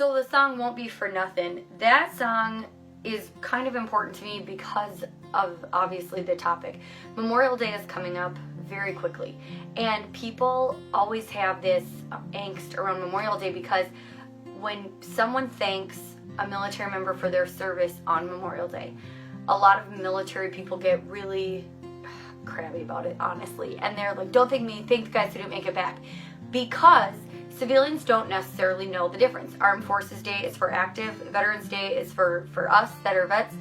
So the song Won't Be For Nothing, that song is kind of important to me because of obviously the topic. Memorial Day is coming up very quickly, and people always have this angst around Memorial Day because when someone thanks a military member for their service on Memorial Day, a lot of military people get really crabby about it, honestly, and they're like, don't thank me, thank the guys who didn't make it back, because civilians don't necessarily know the difference. Armed Forces Day is for active, Veterans Day is for us that are vets,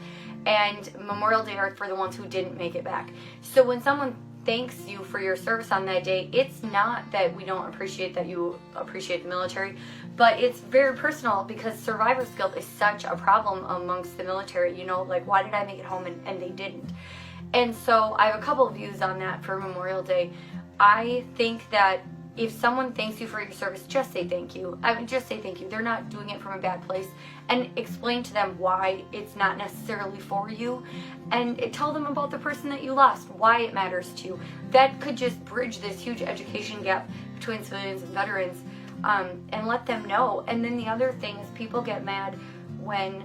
and Memorial Day are for the ones who didn't make it back. So when someone thanks you for your service on that day, it's not that we don't appreciate that you appreciate the military, but it's very personal because survivor's guilt is such a problem amongst the military. You know, like, why did I make it home and they didn't? And so I have a couple of views on that for Memorial Day. I think that if someone thanks you for your service, just say thank you. I mean, just say thank you. They're not doing it from a bad place. And explain to them why it's not necessarily for you. And tell them about the person that you lost, why it matters to you. That could just bridge this huge education gap between civilians and veterans, and let them know. And then the other thing is people get mad when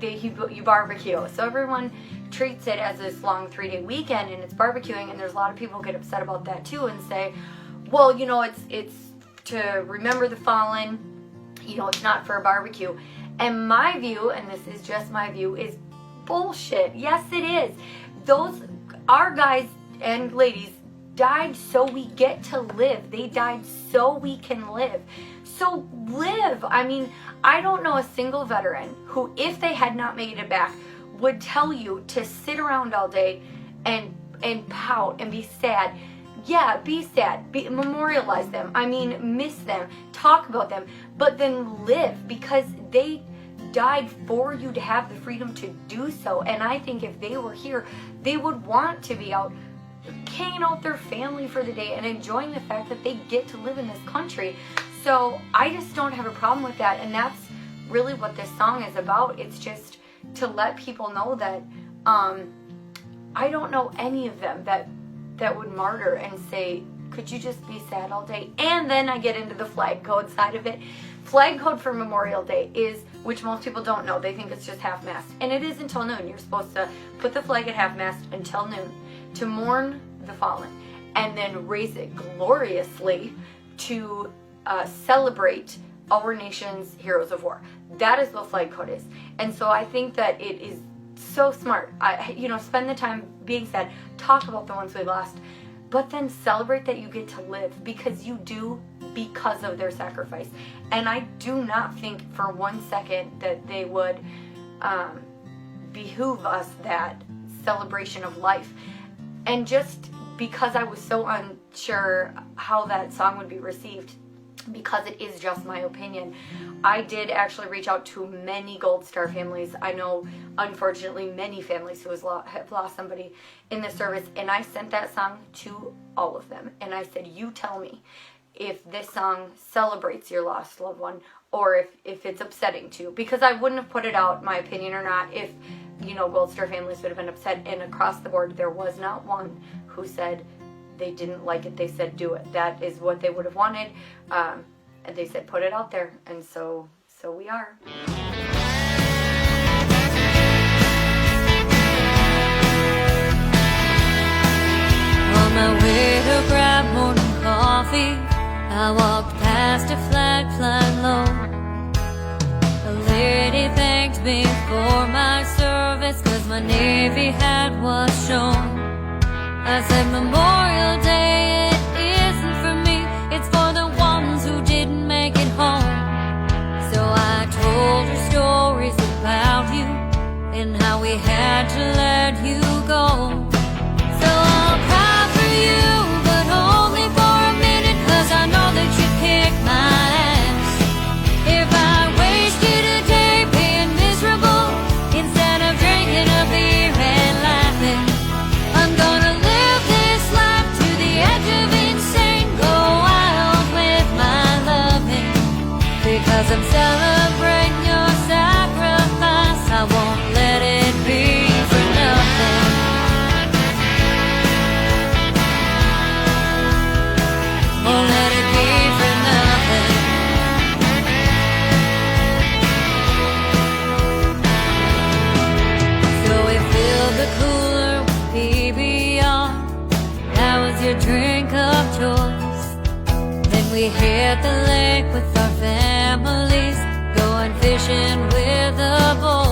you barbecue. So everyone treats it as this long 3-day weekend and it's barbecuing, and there's a lot of people get upset about that too and say, well, you know, it's to remember the fallen, you know, it's not for a barbecue. And my view, and this is just my view, is bullshit. Yes, it is. Our guys and ladies died so we get to live. They died so we can live. So live. I mean, I don't know a single veteran who, if they had not made it back, would tell you to sit around all day and pout and be sad. Yeah, be sad, memorialize them, I mean, miss them, talk about them, but then live, because they died for you to have the freedom to do so. And I think if they were here, they would want to be out hanging out with their family for the day and enjoying the fact that they get to live in this country. So I just don't have a problem with that, and that's really what this song is about. It's just to let people know that I don't know any of them that would martyr and say, could you just be sad all day? And then I get into the flag code side of it. Flag code for Memorial Day is, which most people don't know, they think it's just half-mast. And it is until noon. You're supposed to put the flag at half-mast until noon to mourn the fallen, and then raise it gloriously to celebrate our nation's heroes of war. That is what flag code is. And so I think that it is so smart. Spend the time being sad, talk about the ones we lost, but then celebrate that you get to live, because you do, because of their sacrifice. And I do not think for 1 second that they would behoove us that celebration of life. And just because I was so unsure how that song would be received, because it is just my opinion, I did actually reach out to many Gold Star families. I know, unfortunately, many families who have lost somebody in the service, and I sent that song to all of them. And I said, you tell me if this song celebrates your lost loved one, or if it's upsetting to you. Because I wouldn't have put it out, my opinion or not, if, Gold Star families would have been upset. And across the board, there was not one who said they didn't like it. They said, do it. That is what they would have wanted. And they said, put it out there. And so we are. On my way to grab morning coffee, I walked past a flag flying low. A lady thanked me for my service, 'cause my Navy hat was shown. I said, Memorial Day, it isn't for me, it's for the ones who didn't make it home. So I told her stories about you and how we had to let you go. So I'll cry for you, but only for a minute, 'cause I know that you kick my ass. If I wasted a day being miserable instead of drinking a beer and laughing, I'm gonna live this life to the edge of insane, go wild with my loving, because I'm celebrating your sacrifice. I won't let it be for nothing. Won't let it be for nothing. the lake with our families, going fishing with the boys.